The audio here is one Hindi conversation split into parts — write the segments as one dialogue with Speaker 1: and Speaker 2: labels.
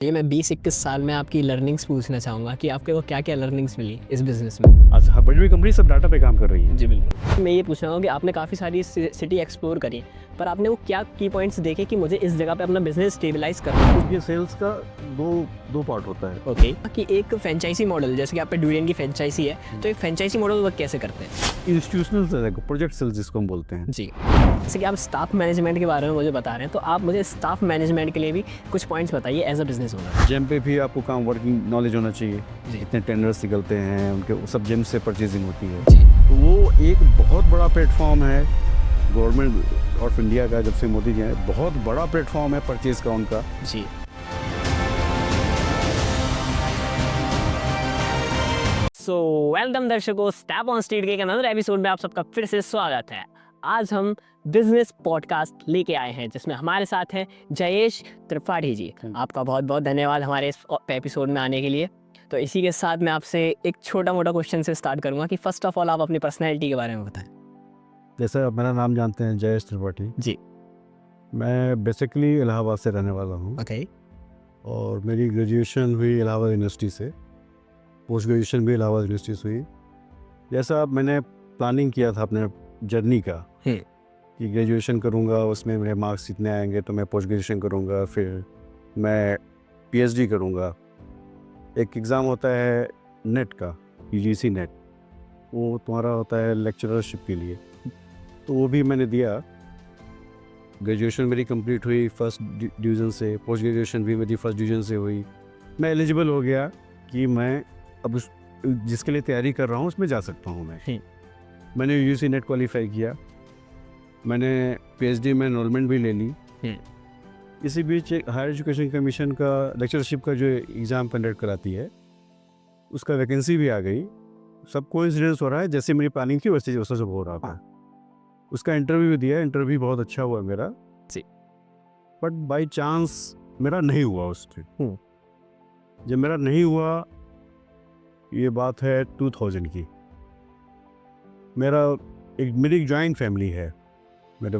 Speaker 1: ये मैं 20-21 साल में आपकी लर्निंग्स पूछना चाहूँगा कि आपके को क्या-क्या लर्निंग्स मिली इस बिज़नेस में?
Speaker 2: आज बड़ी-बड़ी कंपनी सब डाटा पे काम कर रही है।
Speaker 1: जी, बिल्कुल। मैं ये पूछना चाहूँगा कि आपने काफ़ी सारी सिटी एक्सप्लोर करी, पर आपने वो क्या की पॉइंट्स देखे कि मुझे इस जगह पे अपना बिज़नेस स्टेबलाइज़ करना है?
Speaker 2: ये सेल्स का दो पार्ट होता है।
Speaker 1: ओके। कि एक फ्रेंचाइज़ी मॉडल जैसे कि आप पे ड्यूरियन की फ्रेंचाइज़ी है, तो एक फ्रेंचाइज़ी मॉडल वर्क कैसे करते हैं?
Speaker 2: इंस्टीट्यूशनल सेल है, प्रोजेक्ट सेल्स जिसको हम बोलते हैं।
Speaker 1: जी। जैसे कि आप स्टाफ मैनेजमेंट के बारे में मुझे बता रहे हैं, तो आप मुझे स्टाफ मैनेजमेंट के लिए भी कुछ पॉइंट्स बताइए as a business owner.
Speaker 2: GeM पे भी आपको काम वर्किंग नॉलेज होना चाहिए।
Speaker 1: जी।
Speaker 2: इतने टेंडर्स निकलते हैं, उनके सब जेम से परचेजिंग होती है।
Speaker 1: जी।
Speaker 2: तो वो एक बहुत बड़ा प्लेटफॉर्म है गवर्नमेंट ऑफ इंडिया का, जब से मोदी जी आए बहुत बड़ा प्लेटफॉर्म है परचेज का उनका।
Speaker 1: जी। सो वेलकम दर्शकों, स्टेप ऑन स्ट्रीट के एक अनदर एपिसोड में आप सबका फिर से स्वागत है। आज हम बिजनेस पॉडकास्ट लेके आए हैं जिसमें हमारे साथ हैं जयेश त्रिपाठी जी। आपका बहुत बहुत धन्यवाद हमारे इस एपिसोड में आने के लिए। तो इसी के साथ मैं आपसे एक छोटा मोटा क्वेश्चन से स्टार्ट करूंगा कि फर्स्ट ऑफ ऑल आप अपनी पर्सनैलिटी के बारे में बताएं।
Speaker 2: जैसे आप मेरा नाम जानते हैं, जयेश त्रिपाठी।
Speaker 1: जी।
Speaker 2: मैं बेसिकली इलाहाबाद से रहने वाला हूँ
Speaker 1: ओके।
Speaker 2: और मेरी ग्रेजुएशन हुई इलाहाबाद यूनिवर्सिटी से, पोस्ट ग्रेजुएशन भी इलाहाबाद यूनिवर्सिटी से हुई। जैसा मैंने प्लानिंग किया था अपने जर्नी का कि ग्रेजुएशन करूँगा, उसमें मेरे मार्क्स इतने आएंगे तो मैं पोस्ट ग्रेजुएशन करूँगा, फिर मैं पीएचडी करूँगा। एक एग्ज़ाम होता है नेट का, यूजीसी नेट, वो तुम्हारा होता है लेक्चररशिप के लिए, तो वो भी मैंने दिया। ग्रेजुएशन मेरी कंप्लीट हुई फर्स्ट डिवीज़न से, पोस्ट ग्रेजुएशन भी मेरी फर्स्ट डिवीज़न से हुई। मैं एलिजिबल हो गया कि मैं अब उस जिसके लिए तैयारी कर रहा हूँ उसमें जा सकता हूँ मैं। मैंने यूजीसी नेट क्वालिफाई किया, मैंने पीएचडी में एनरोलमेंट भी ले ली। इसी बीच एक हायर एजुकेशन कमीशन का लेक्चरशिप का जो एग्ज़ाम कंडक्ट कराती है, उसका वैकेंसी भी आ गई। सब कोइंसिडेंस हो रहा है, जैसे मेरी प्लानिंग थी वैसे वैसा सब हो रहा था। उसका इंटरव्यू दिया, इंटरव्यू बहुत अच्छा हुआ मेरा
Speaker 1: जी।
Speaker 2: बट बाय चांस मेरा नहीं हुआ उस दिन। जब मेरा नहीं हुआ, ये बात है 2000 की। मेरी एक जॉइंट फैमिली है, मेरे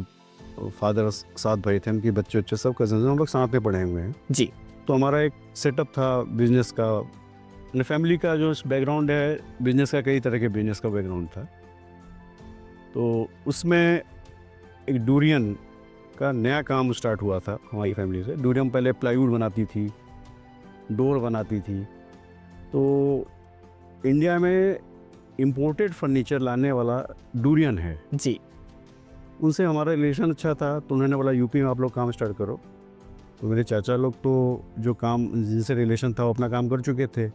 Speaker 2: फादर 7 भाई थे, उनके बच्चे सब कजन हम लोग साथ में पढ़े हुए हैं।
Speaker 1: जी।
Speaker 2: तो हमारा एक सेटअप था बिजनेस का, अपने फैमिली का जो बैकग्राउंड है बिजनेस का, कई तरह के बिजनेस का बैकग्राउंड था। तो उसमें एक डूरियन का नया काम स्टार्ट हुआ था हमारी फैमिली से। डूरियन पहले प्लाईवुड बनाती थी, डोर बनाती थी। तो इंडिया में इम्पोर्टेड फर्नीचर लाने वाला डूरियन है।
Speaker 1: जी।
Speaker 2: उनसे हमारा रिलेशन अच्छा था, तो उन्होंने बोला यूपी में आप लोग काम स्टार्ट करो। तो मेरे चाचा लोग तो जो काम जिनसे रिलेशन था वो अपना काम कर चुके थे।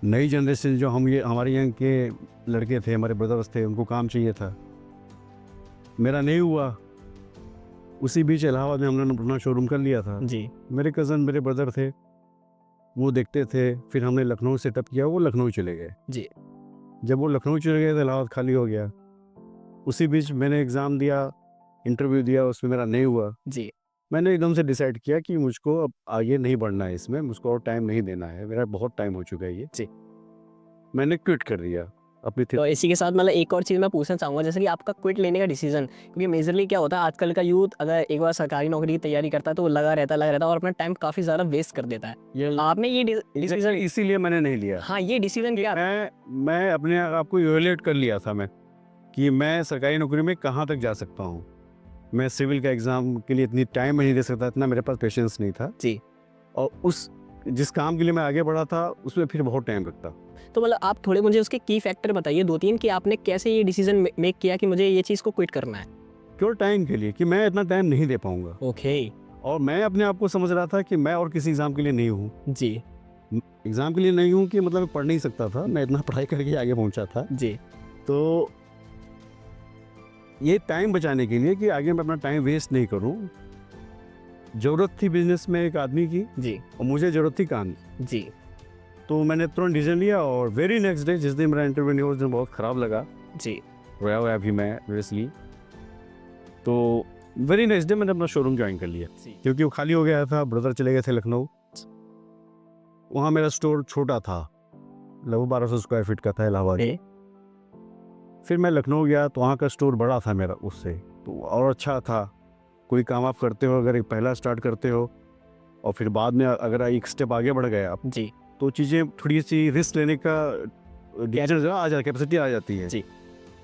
Speaker 2: नई जनरेशन जो हमारे यहाँ के लड़के थे, हमारे ब्रदर्स थे, उनको काम चाहिए था। मेरा नहीं हुआ। उसी बीच इलाहाबाद में हमने अपना शोरूम कर लिया था।
Speaker 1: जी।
Speaker 2: मेरे कज़न, मेरे ब्रदर थे, वो देखते थे। फिर हमने लखनऊ सेटअप किया, वो लखनऊ चले गए।
Speaker 1: जी।
Speaker 2: जब वो लखनऊ चले गए तो इलाहाबाद खाली हो गया। उसी बीच मैंने एग्ज़ाम दिया, इंटरव्यू दिया, उसमें मेरा नहीं हुआ।
Speaker 1: जी। मैंने
Speaker 2: मैंने एकदम से डिसाइड किया कि मुझको अब आगे नहीं बढ़ना है इसमें, मुझको और टाइम नहीं देना है, मेरा बहुत टाइम हो चुका है ये।
Speaker 1: जी।
Speaker 2: मैंने क्विट कर दिया अपनी
Speaker 1: तो इसी के साथ मतलब एक और चीज़ मैं पूछना चाहूँगा, जैसे कि आपका क्विट लेने का डिसीजन, क्योंकि मेजरली क्या होता है आजकल का यूथ अगर एक बार सरकारी नौकरी की तैयारी करता है तो वो लगा रहता है और अपना टाइम काफ़ी ज़्यादा वेस्ट कर देता है। आपने ये डिसीजन,
Speaker 2: इसीलिए मैंने नहीं लिया।
Speaker 1: हाँ, ये डिसीजन लिया।
Speaker 2: मैं अपने आप को इवैल्यूएट कर लिया था मैं, कि मैं सरकारी नौकरी में कहाँ तक जा सकता हूँ। मैं सिविल का एग्ज़ाम के लिए इतनी टाइम नहीं दे सकता, इतना मेरे पास पेशेंस नहीं था।
Speaker 1: जी।
Speaker 2: और जिस काम के लिए मैं आगे बढ़ा था उसमें फिर बहुत टाइम लगता।
Speaker 1: तो मतलब आप थोड़े मुझे उसके की फैक्टर बताइए 2-3 कि आपने कैसे ये डिसीजन मेक किया कि मुझे ये चीज़ को क्विट करना है।
Speaker 2: केवल टाइम के लिए, कि मैं इतना टाइम नहीं दे पाऊंगा।
Speaker 1: ओके।
Speaker 2: और मैं अपने आप को समझ रहा था कि मैं और किसी एग्ज़ाम के लिए नहीं हूँ।
Speaker 1: जी।
Speaker 2: एग्ज़ाम के लिए नहीं हूँ कि मतलब मैं पढ़ नहीं सकता था, मैं इतना पढ़ाई करके आगे पहुँचा था।
Speaker 1: जी।
Speaker 2: तो ये टाइम बचाने के लिए कि आगे मैं अपना टाइम वेस्ट नहीं करूँ। ज़रूरत थी बिजनेस में एक आदमी की,
Speaker 1: जी।
Speaker 2: और मुझे ज़रूरत थी काम की।
Speaker 1: जी।
Speaker 2: तो मैंने तुरंत डिसीजन लिया, और वेरी नेक्स्ट डे जिस दिन मेरा इंटरव्यू हुआ उस दिन बहुत ख़राब लगा।
Speaker 1: जी।
Speaker 2: रोया हुआ भी मैं ऑब्वियसली। तो वेरी नेक्स्ट डे मैंने अपना शोरूम ज्वाइन कर लिया, क्योंकि वो खाली हो गया था। ब्रदर चले गए थे लखनऊ। वहाँ मेरा स्टोर छोटा था, लगभग 1200 स्क्वायर फीट का था इलाहाबाद। फिर मैं लखनऊ गया तो वहाँ का स्टोर बड़ा था मेरा उससे, तो और अच्छा था। कोई काम आप करते हो, अगर एक पहला स्टार्ट करते हो और फिर बाद में अगर एक स्टेप आगे बढ़ गए आप
Speaker 1: जी
Speaker 2: तो चीज़ें थोड़ी सी रिस्क लेने का डिसीजन आ जाए, कैपेसिटी आ जाती है
Speaker 1: जी।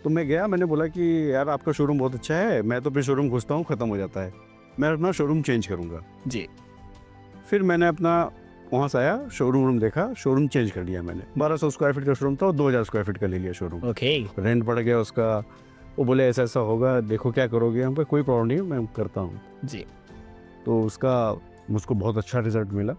Speaker 2: तो मैं गया, मैंने बोला कि यार आपका शोरूम बहुत अच्छा है, मैं तो फिर शोरूम घुसता हूँ, ख़त्म हो जाता है, मैं अपना शोरूम चेंज करूँगा।
Speaker 1: जी
Speaker 2: फिर मैंने अपना वहाँ से आया, शोरूम देखा, शोरूम चेंज कर लिया मैंने। 1200 स्क्वायर फीट का शोरूम था और 2000 स्क्वायर फीट का ले लिया शोरूम।
Speaker 1: ओके
Speaker 2: रेंट बढ़ गया उसका। वो बोले ऐसा ऐसा होगा, देखो क्या करोगे। हम पे कोई प्रॉब्लम नहीं है, मैं करता हूँ।
Speaker 1: जी
Speaker 2: तो उसका मुझको बहुत अच्छा रिजल्ट मिला।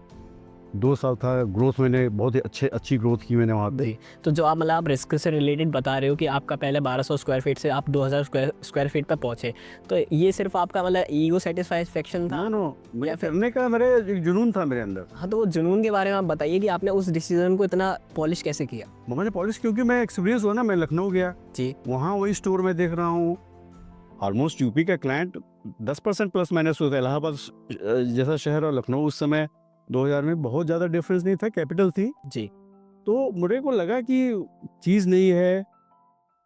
Speaker 2: 2 साल था, ग्रोथ मैंने बहुत ही अच्छी ग्रोथ की मैंने वहाँ पे।
Speaker 1: जी। तो जो आप मतलब आप रिस्क से रिलेटेड बता रहे हो कि आपका पहले 1200 स्क्वायर फीट से आप 2000 स्क्वायर फीट पर पहुंचे, तो ये सिर्फ आपका मतलब ईगो सेटिस्फैक्शन था?
Speaker 2: नो
Speaker 1: या
Speaker 2: मैं
Speaker 1: फिर-
Speaker 2: करने का मेरे एक जुनून था मेरे अंदर।
Speaker 1: हाँ, तो वो जुनून के बारे में आप बताइए कि आपने उस डिसीजन को इतना पॉलिश कैसे किया?
Speaker 2: मैंने पॉलिश, क्योंकि मैं एक्सपीरियंस हुआ ना, मैं लखनऊ गया,
Speaker 1: जी
Speaker 2: वहाँ वही स्टोर में देख रहा हूँ, ऑलमोस्ट यूपी का क्लाइंट 10% प्लस माइनस होता है। इलाहाबाद जैसा शहर और लखनऊ उस समय 2000 में बहुत ज़्यादा डिफरेंस नहीं था, कैपिटल थी।
Speaker 1: जी
Speaker 2: तो मुझे को लगा कि चीज़ नहीं है।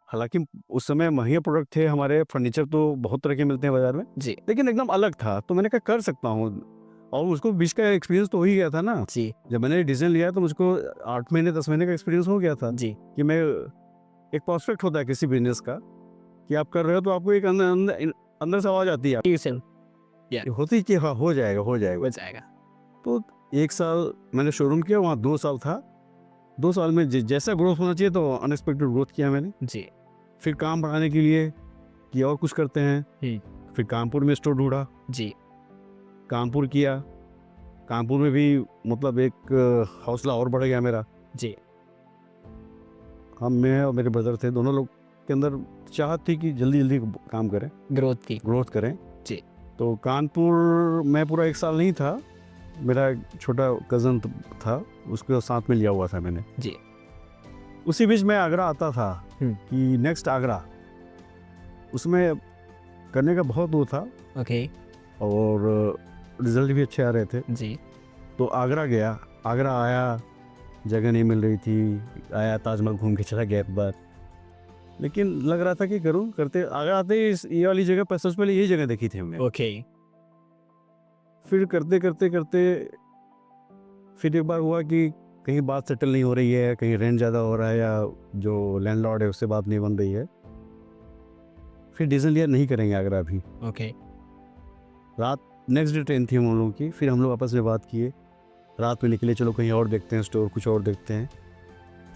Speaker 2: हालांकि उस समय महंगे प्रोडक्ट थे, हमारे फर्नीचर तो बहुत तरह के मिलते हैं बाजार में,
Speaker 1: जी
Speaker 2: लेकिन एकदम अलग था। तो मैंने कहा कर सकता हूँ, और उसको बीच का एक्सपीरियंस तो हो ही गया था ना।
Speaker 1: जी
Speaker 2: जब मैंने डिसीजन लिया तो मुझको 8 महीने 10 महीने का एक्सपीरियंस हो गया था
Speaker 1: जी
Speaker 2: कि मैं एक प्रोस्पेक्ट होता है किसी बिजनेस का कि आप कर रहे हो तो आपको एक अंदर से आवाज आती है
Speaker 1: ट्यूशन
Speaker 2: कि होती कि हाँ हो जाएगा
Speaker 1: हो जाएगा।
Speaker 2: तो 1 साल मैंने शोरूम किया, वहाँ 2 साल था। 2 साल में जैसा ग्रोथ होना चाहिए तो अनएक्सपेक्टेड ग्रोथ किया मैंने।
Speaker 1: जी
Speaker 2: फिर काम बढ़ाने के लिए कि और कुछ करते हैं, फिर कानपुर में स्टोर ढूंढा,
Speaker 1: जी
Speaker 2: कानपुर किया। कानपुर में भी मतलब एक हौसला और बढ़ गया मेरा।
Speaker 1: जी
Speaker 2: मैं और मेरे ब्रदर थे, दोनों लोग के अंदर चाहत थी कि जल्दी जल्दी काम करें,
Speaker 1: ग्रोथ की।
Speaker 2: ग्रोथ करें।
Speaker 1: जी
Speaker 2: तो कानपुर में पूरा 1 साल नहीं था, मेरा एक छोटा कज़न था, उसके साथ में लिया हुआ था मैंने।
Speaker 1: जी
Speaker 2: उसी बीच मैं आगरा आता था कि नेक्स्ट आगरा, उसमें करने का बहुत वो था
Speaker 1: ओके
Speaker 2: और रिजल्ट भी अच्छे आ रहे थे।
Speaker 1: जी
Speaker 2: तो आगरा गया, आगरा आया, जगह नहीं मिल रही थी, आया ताजमहल घूम के चला गया एक बार, लेकिन लग रहा था कि करूँ करते। आगरा आते ही ये वाली जगह, सबसे पहले यही जगह देखी थी हमने।
Speaker 1: ओके
Speaker 2: फिर करते करते करते फिर एक बार हुआ कि कहीं बात सेटल नहीं हो रही है, कहीं रेंट ज़्यादा हो रहा है या जो लैंडलॉर्ड है उससे बात नहीं बन रही है। फिर डिसीजन लिया नहीं करेंगे आगरा अभी।
Speaker 1: ओके
Speaker 2: रात नेक्स्ट डे ट्रेन थी हम लोगों की, फिर हम लोग आपस में बात किए, रात में निकले, चलो कहीं और देखते हैं स्टोर, कुछ और देखते हैं।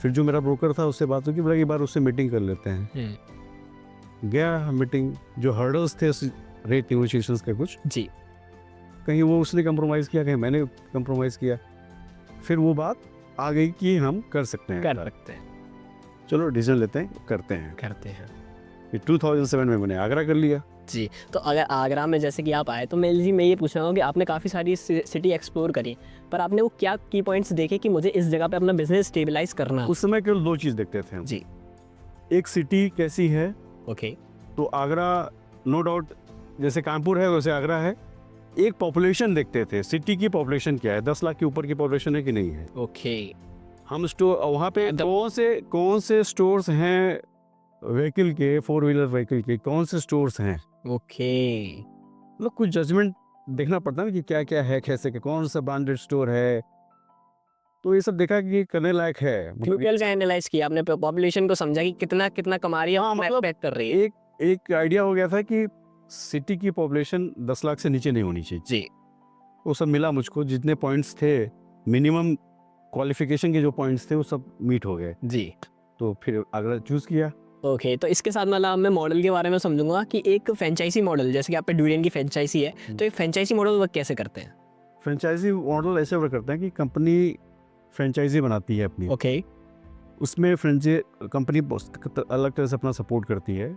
Speaker 2: फिर जो मेरा ब्रोकर था उससे बात हुई कि बोला एक बार उससे मीटिंग कर लेते हैं। गया मीटिंग, जो हर्डल्स थे रेट नेगोशिएशंस के कुछ,
Speaker 1: जी
Speaker 2: कहीं वो उसने कंप्रोमाइज़ किया, कहीं मैंने कंप्रोमाइज़ किया। फिर वो बात आ गई कि हम कर सकते हैं,
Speaker 1: कर सकते हैं,
Speaker 2: चलो डिसीजन लेते हैं, करते हैं।
Speaker 1: करते हैं।
Speaker 2: फिर 2007 में मैंने आगरा कर लिया।
Speaker 1: जी, तो अगर आगरा में जैसे कि आप आए तो मैं ये पूछ रहा हूँ कि आपने काफ़ी सारी सिटी एक्सप्लोर करी, पर आपने वो क्या की पॉइंट्स देखे कि मुझे इस जगह पे अपना बिजनेस स्टेबलाइज करना है?
Speaker 2: उस समय केवल 2 चीज़ देखते थे हम।
Speaker 1: जी
Speaker 2: एक सिटी कैसी है,
Speaker 1: ओके
Speaker 2: तो आगरा नो डाउट जैसे कानपुर है वैसे आगरा है। एक पॉपुलेशन देखते थे, सिटी की पॉपुलेशन क्या है, 10 लाख के ऊपर की पॉपुलेशन है कि नहीं है।
Speaker 1: ओके
Speaker 2: हम स्टोर वहाँ पे कौन से स्टोर्स हैं व्हीकल के, 4 व्हीलर व्हीकल के कौन से स्टोर्स हैं,
Speaker 1: ओके
Speaker 2: मतलब कुछ जजमेंट देखना पड़ता है ना कि क्या क्या है, कैसे के कौन सा ब्रांडेड स्टोर है। तो ये सब देखा कि करने लायक है।
Speaker 1: डिटेल से एनालाइज किया आपने, पॉपुलेशन को समझा कि कितना कितना कमा रही है,
Speaker 2: हाँ, मतलब
Speaker 1: एक्सपेक्ट कर रही है।
Speaker 2: एक आइडिया हो गया था कि सिटी की पॉपुलेशन 10 लाख से नीचे नहीं होनी चाहिए।
Speaker 1: जी
Speaker 2: वो सब मिला मुझको, जितने पॉइंट्स थे, मिनिमम क्वालिफिकेशन के जो पॉइंट्स थे वो सब मीट हो गए।
Speaker 1: जी
Speaker 2: तो फिर आगरा चूज़ किया।
Speaker 1: ओके, तो इसके साथ मतलब मैं मॉडल के बारे में समझूंगा कि एक फ्रेंचाइजी मॉडल, जैसे कि आप पे ड्यूरियन की फ्रेंचाइजी है, तो एक फ्रेंचाइजी मॉडल वर्क कैसे करते हैं?
Speaker 2: फ्रेंचाइजी मॉडल ऐसे वर्क करते हैं कि कंपनी फ्रेंचाइजी बनाती है अपनी,
Speaker 1: ओके
Speaker 2: उसमें कंपनी अलग तरह से अपना सपोर्ट करती है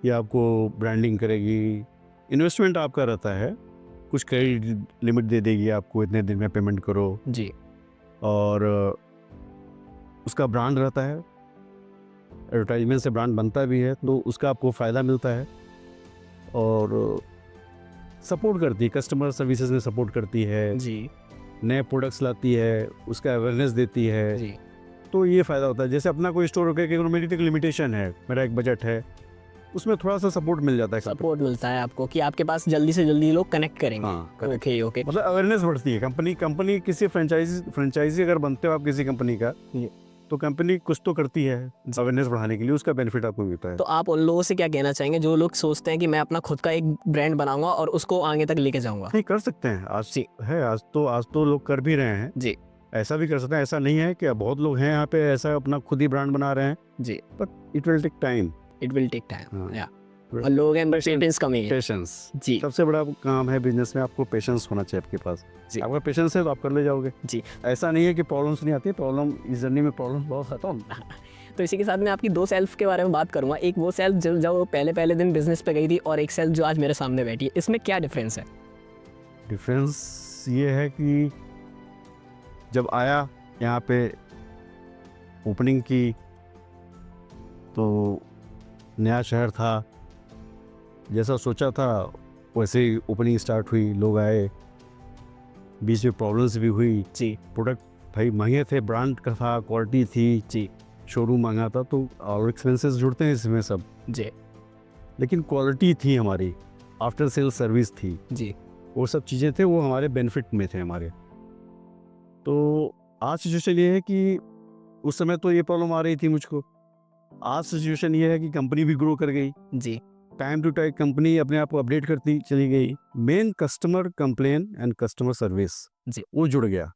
Speaker 2: कि आपको ब्रांडिंग करेगी, इन्वेस्टमेंट आपका रहता है, कुछ क्रेडिट लिमिट दे देगी आपको, इतने दिन में पेमेंट करो,
Speaker 1: जी
Speaker 2: और उसका ब्रांड रहता है, एडवर्टाइजमेंट से ब्रांड बनता भी है, तो उसका आपको फ़ायदा मिलता है, और सपोर्ट करती है, कस्टमर सर्विसेज में सपोर्ट करती है,
Speaker 1: जी
Speaker 2: नए प्रोडक्ट्स लाती है, उसका अवेयरनेस देती है।
Speaker 1: जी
Speaker 2: तो ये फ़ायदा होता है। जैसे अपना कोई स्टोर होकर कि मेरी तो एक लिमिटेशन है, मेरा एक बजट है, उसमें थोड़ा सा सपोर्ट मिल जाता है।
Speaker 1: सपोर्ट मिलता है आपको कि आपके पास जल्दी से जल्दी लोग कनेक्ट करेंगे।
Speaker 2: हाँ,
Speaker 1: ओके ओके।
Speaker 2: मतलब अवेयरनेस बढ़ती है। कंपनी किसी फ्रेंचाइजी अगर बनते हो आप किसी कंपनी का, तो कंपनी कुछ तो करती है अवेयरनेस बढ़ाने के लिए, उसका बेनिफिट आपको मिलता है।
Speaker 1: तो आप उन लोगों से क्या कहना चाहेंगे जो लोग सोचते हैं कि मैं अपना खुद का एक ब्रांड बनाऊंगा और उसको आगे तक लेके जाऊंगा?
Speaker 2: नहीं, कर सकते हैं। आज तो लोग कर भी रहे हैं
Speaker 1: जी।
Speaker 2: ऐसा भी कर सकते हैं। ऐसा नहीं है कि बहुत लोग हैं यहाँ पे ऐसा अपना खुद ही ब्रांड बना रहे हैं
Speaker 1: जी।
Speaker 2: But it will take time.
Speaker 1: It will take time.
Speaker 2: हाँ।
Speaker 1: या और लोगों के पेशेंस कमी है।
Speaker 2: पेशेंस
Speaker 1: जी।
Speaker 2: सबसे बड़ा काम है बिजनेस में, आपको पेशेंस होना चाहिए आपके पास।
Speaker 1: जी।
Speaker 2: आपका पेशेंस है तो आप कर ले जाओगे।
Speaker 1: जी।
Speaker 2: ऐसा नहीं है कि प्रॉब्लम्स नहीं आती, प्रॉब्लम इस जर्नी में प्रॉब्लम बहुत आता है।
Speaker 1: तो इसी के साथ मैं आपकी दो सेल्फ के बारे में बात करूंगा। एक वो सेल्फ जो पहले दिन बिजनेस पे गई थी और एक सेल्फ जो आज मेरे सामने बैठी है। इसमें क्या डिफरेंस है?
Speaker 2: डिफरेंस ये है कि जब आया यहाँ पे ओपनिंग की तो नया शहर था, जैसा सोचा था वैसे ही ओपनिंग स्टार्ट हुई, लोग आए, बीच में प्रॉब्लम्स भी हुई।
Speaker 1: जी।
Speaker 2: प्रोडक्ट भाई महंगे थे, ब्रांड का था, क्वालिटी थी,
Speaker 1: जी।
Speaker 2: शोरूम महंगा था, तो और एक्सपेंसेस जुड़ते हैं इसमें सब।
Speaker 1: जी।
Speaker 2: लेकिन क्वालिटी थी हमारी, आफ्टर सेल सर्विस थी,
Speaker 1: जी।
Speaker 2: वो सब चीज़ें थे, वो हमारे बेनिफिट में थे हमारे। तो आज सिचुएशन ये है कि उस समय तो ये प्रॉब्लम आ रही थी मुझको, आज सिचुएशन ये है कि कंपनी भी ग्रो कर गई।
Speaker 1: जी।
Speaker 2: टाइम टू टाइम कंपनी अपने आप को अपडेट करती चली गई। Main customer complain and customer service
Speaker 1: जी।
Speaker 2: वो जुड़ गया,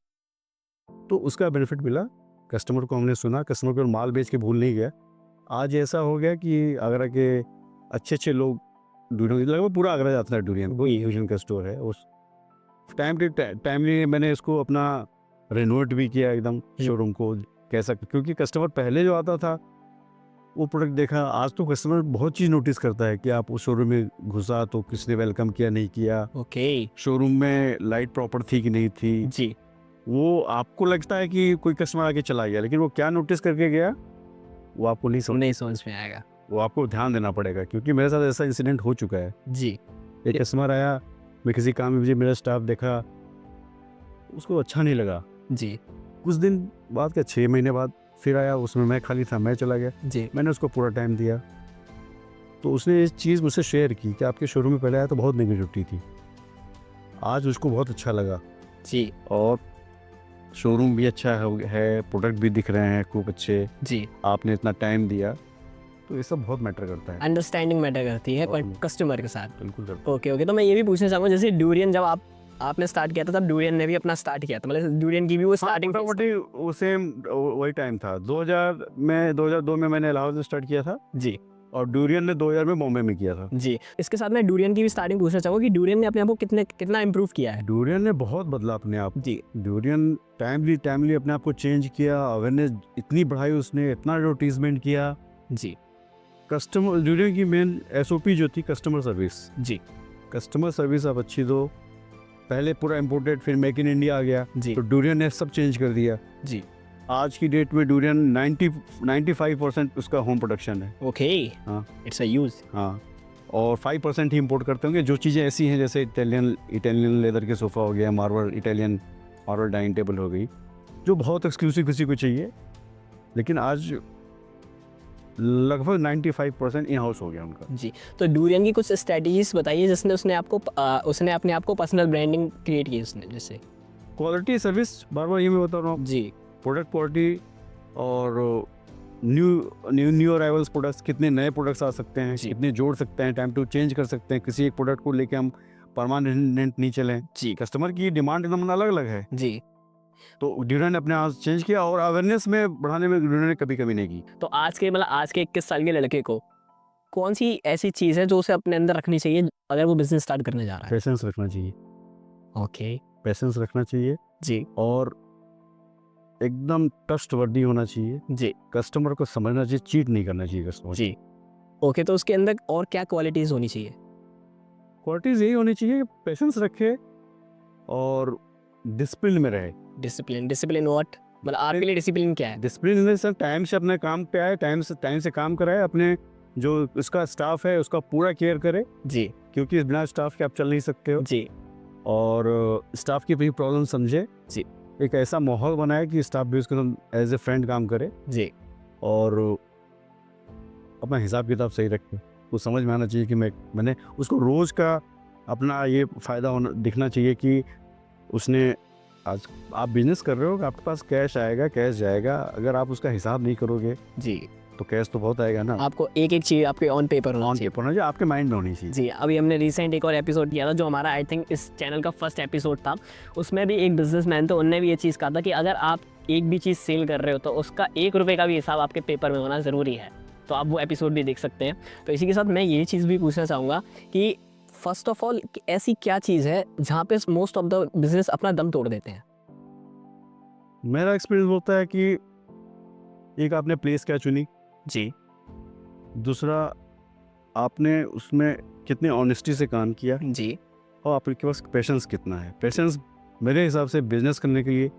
Speaker 2: तो उसका बेनिफिट मिला। कस्टमर को हमने सुना, कस्टमर को माल बेच के भूल नहीं गया। आज ऐसा हो गया कि आगरा के अच्छे लोग डूरियन, लगभग पूरा आगरा जाता है डूरियन, वो यूजन का स्टोर है। उस टाइमली मैंने इसको अपना रेनोवेट भी किया एकदम शोरूम को, कह सकते, क्योंकि कस्टमर पहले जो आता था वो प्रोडक्ट देखा, आज तो कस्टमर बहुत चीज़ नोटिस करता है कि आप उस शोरूम में घुसा तो किसने वेलकम किया नहीं किया,
Speaker 1: ओके।
Speaker 2: शोरूम में लाइट प्रॉपर थी कि नहीं थी।
Speaker 1: जी।
Speaker 2: वो आपको लगता है कि कोई कस्टमर आके चला गया, लेकिन वो क्या नोटिस करके गया वो आपको नहीं
Speaker 1: समझ में आएगा।
Speaker 2: वो आपको ध्यान देना पड़ेगा, क्योंकि मेरे साथ ऐसा इंसिडेंट हो चुका है।
Speaker 1: जी।
Speaker 2: एक कस्टमर आया, मैं किसी काम में, मुझे मेरा स्टाफ देखा, उसको अच्छा नहीं लगा।
Speaker 1: जी।
Speaker 2: कुछ दिन बाद का 6 महीने बाद फिर आया, उसमें मैं खाली था, मैं चला गया।
Speaker 1: जी।
Speaker 2: मैंने उसको पूरा टाइम दिया, तो उसने ये चीज़ मुझसे शेयर की कि आपके शोरूम में पहले आया तो बहुत नेगेटिविटी थी, आज उसको बहुत अच्छा लगा।
Speaker 1: जी।
Speaker 2: और शोरूम भी अच्छा है, प्रोडक्ट भी दिख रहे हैं खूब अच्छे,
Speaker 1: जी।
Speaker 2: आपने इतना टाइम दिया, तो ये सब बहुत मैटर करता है।
Speaker 1: अंडरस्टैंडिंग मैटर करती है कस्टमर के साथ।
Speaker 2: बिल्कुल करता
Speaker 1: ओके ओके। तो मैं ये भी पूछना चाहूँगा, जैसे डूरियन जब आपने स्टार्ट किया था तब डूरियन ने भी अपना स्टार्ट किया था, मतलब डूरियन की भी वो स्टार्टिंग
Speaker 2: है। सेम वही टाइम था, 2002 में मैंने इलाहाबाद में स्टार्ट किया था
Speaker 1: जी।
Speaker 2: और डूरियन ने 2000 में बॉम्बे में किया था।
Speaker 1: जी। इसके साथ मैं डूरियन की भी स्टार्टिंग पूछना चाहूँगा कि डूरियन ने अपने आप को कितना इम्प्रूव किया है?
Speaker 2: डूरियन ने बहुत बदला अपने आप।
Speaker 1: जी।
Speaker 2: डूरियन टाइमली अपने आप को चेंज किया, अवेयरनेस इतनी बढ़ाई उसने, इतना एडवर्टीजमेंट किया।
Speaker 1: जी।
Speaker 2: कस्टमर, डूरियन की मेन SOP जो थी कस्टमर सर्विस।
Speaker 1: जी।
Speaker 2: कस्टमर सर्विस आप अच्छी दो। पहले पूरा इम्पोर्टेड, फिर मेक इन इंडिया आ गया,
Speaker 1: जी।
Speaker 2: तो डूरियन ने सब चेंज कर दिया।
Speaker 1: जी।
Speaker 2: आज की डेट में डूरियन 95% उसका होम प्रोडक्शन है।
Speaker 1: ओके।
Speaker 2: हाँ।
Speaker 1: It's a use.
Speaker 2: हाँ, और 5% ही इंपोर्ट करते होंगे। जो चीज़ें ऐसी हैं जैसे इटालियन लेदर के सोफ़ा हो गया, इटालियन मार्बल डाइनिंग टेबल हो गई, जो बहुत एक्सक्लूसिव किसी को चाहिए, लेकिन आज लगभग 95% इन हाउस हो गया उनका।
Speaker 1: जी। तो डूरियन की कुछ स्ट्रेटजीज बताइए जिसने उसने अपने आप को पर्सनल ब्रांडिंग क्रिएट की उसने, जैसे
Speaker 2: क्वालिटी सर्विस, बार बार ये मैं बता रहा हूँ।
Speaker 1: जी।
Speaker 2: प्रोडक्ट क्वालिटी और न्यू अराइवल्स प्रोडक्ट्स, कितने नए प्रोडक्ट्स आ सकते हैं, कितने जोड़ सकते हैं, टाइम टू चेंज कर सकते हैं। किसी एक प्रोडक्ट को लेके हम परमानेंट नहीं चलें।
Speaker 1: जी।
Speaker 2: कस्टमर की डिमांड एकदम अलग अलग है।
Speaker 1: जी।
Speaker 2: तो डूरियन ने अपने आप चेंज किया और अवेयरनेस में बढ़ाने में डूरियन ने कभी कमी नहीं की।
Speaker 1: तो आज के 21 साल के लड़के को कौन सी ऐसी चीज़ है जो उसे अपने अंदर रखनी चाहिए अगर वो बिजनेस स्टार्ट करने जा रहा है?
Speaker 2: पेशेंस रखना चाहिए।
Speaker 1: ओके।
Speaker 2: पेशेंस रखना चाहिए
Speaker 1: जी।
Speaker 2: और एकदम ट्रस्टवर्दी होना चाहिए।
Speaker 1: जी।
Speaker 2: कस्टमर को समझना चाहिए, चीट नहीं करना चाहिए कस्टमर।
Speaker 1: जी। ओके। तो उसके अंदर और क्या क्वालिटीज़ होनी चाहिए?
Speaker 2: क्वालिटीज यही होनी चाहिए, पेशेंस रखे और डिसिप्लिन में रहे।
Speaker 1: Discipline what? मतलब आपके लिए डिसिप्लिन क्या है?
Speaker 2: डिसिप्लिन सर, टाइम से अपने काम पे आए, टाइम से काम कराए, अपने जो उसका स्टाफ है उसका पूरा केयर करे।
Speaker 1: जी।
Speaker 2: क्योंकि बिना स्टाफ के आप चल नहीं सकते हो।
Speaker 1: जी।
Speaker 2: और स्टाफ की भी प्रॉब्लम समझे।
Speaker 1: जी।
Speaker 2: एक ऐसा माहौल बनाए कि स्टाफ भी उसके साथ एज ए फ्रेंड काम करे
Speaker 1: जी।
Speaker 2: और अपना हिसाब किताब सही रखे। वो समझ में आना चाहिए कि मैंने उसको रोज़ का अपना ये फ़ायदा होना दिखना चाहिए कि उसने आज आप बिज़नेस कर रहे हो, आपके पास कैश आएगा, कैश जाएगा। अगर आप उसका हिसाब नहीं करोगे
Speaker 1: जी,
Speaker 2: तो कैश तो बहुत आएगा ना।
Speaker 1: आपको एक-एक चीज़ आपके ऑन पेपर होना
Speaker 2: ऑन
Speaker 1: चाहिए।
Speaker 2: पेपर होना चाहिए, आपके माइंड में होनी चाहिए।
Speaker 1: जी, अभी हमने रिसेंट एक और एपिसोड किया था जो हमारा आई थिंक इस चैनल का फर्स्ट एपिसोड था। उसमें भी एक बिज़नेसमैन थे, उन्होंने भी ये चीज़ कहा था कि अगर आप एक भी चीज़ सेल कर रहे हो तो उसका ₹1 का भी हिसाब आपके पेपर में होना ज़रूरी है। तो आप वो एपिसोड भी देख सकते हैं। तो इसी के साथ मैं ये चीज़ भी पूछना चाहूँगा कि फर्स्ट ऑफ ऑल ऐसी क्या चीज़ है जहाँ पे मोस्ट ऑफ द बिज़नेस अपना दम तोड़ देते हैं?
Speaker 2: मेरा एक्सपीरियंस होता है कि एक आपने प्लेस क्या चुनी,
Speaker 1: जी,
Speaker 2: दूसरा आपने उसमें कितने ऑनेस्टी से काम किया
Speaker 1: जी,
Speaker 2: और आपके पास पेशेंस कितना है। पेशेंस मेरे हिसाब से बिजनेस करने के लिए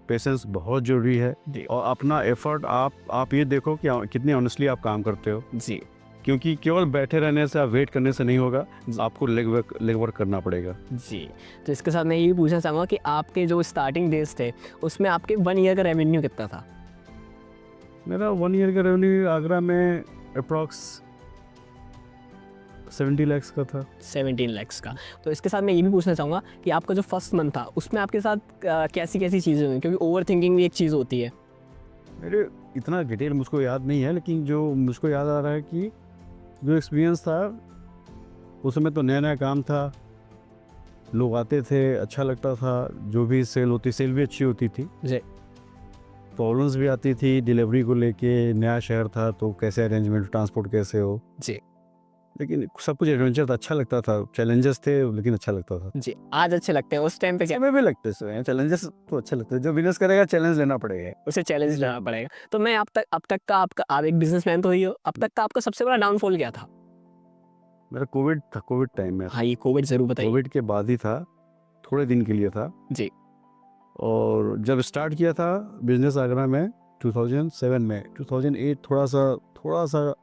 Speaker 2: पेशेंस बहुत ज़रूरी है।
Speaker 1: जी,
Speaker 2: और अपना एफर्ट आप ये देखो कि कितनी ऑनेस्टली आप काम करते हो,
Speaker 1: जी,
Speaker 2: क्योंकि केवल बैठे रहने से, आप वेट करने से नहीं होगा, आपको लेग वर्क करना पड़ेगा।
Speaker 1: जी। तो इसके साथ मैं ये भी पूछना चाहूँगा कि आपके जो स्टार्टिंग डेज़ थे, उसमें आपके 1 ईयर का रेवेन्यू कितना था?
Speaker 2: मेरा 1 ईयर का रेवेन्यू आगरा में अप्रॉक्स 70 lakhs का था।
Speaker 1: 17 लाख्स का। तो इसके साथ मैं ये भी पूछना चाहूँगा कि आपका जो फर्स्ट मंथ था उसमें आपके साथ कैसी-कैसी चीज़ें हुई? क्योंकि ओवरथिंकिंग भी एक चीज़ होती है।
Speaker 2: मेरे इतना डिटेल मुझको याद नहीं है, लेकिन जो मुझको याद आ रहा है कि जो एक्सपीरियंस था उस समय तो नया-नया काम था, लोग आते थे, अच्छा लगता था, जो भी सेल भी अच्छी होती थी।
Speaker 1: जी,
Speaker 2: प्रॉब्लम्स भी आती थी डिलीवरी को लेके, नया शहर था तो कैसे अरेंजमेंट, ट्रांसपोर्ट कैसे हो,
Speaker 1: जी,
Speaker 2: लेकिन सब कुछ एडवेंचर था, अच्छा लगता था। चैलेंजेस थे लेकिन अच्छा लगता था।
Speaker 1: जी। आज अच्छे लगते हैं, उस टाइम पे क्या
Speaker 2: हमें भी लगते हैं चैलेंजेस तो अच्छा लगता है। जो बिजनेस करेगा चैलेंज लेना पड़ेगा।
Speaker 1: उसे चैलेंज लेना पड़ेगा। तो मैं अब तक का आपका आप एक बिज़नेसमैन तो ही हो, अब तक का आपका सबसे बड़ा डाउनफॉल क्या था?
Speaker 2: मेरा कोविड था, कोविड टाइम में।
Speaker 1: हाँ, ये कोविड ज़रूर बताइए।
Speaker 2: कोविड के बाद ही था, थोड़े दिन के लिए था।
Speaker 1: जी,
Speaker 2: और जब स्टार्ट किया था बिजनेस आगरा में 2007 में, 2008 थोड़ा सा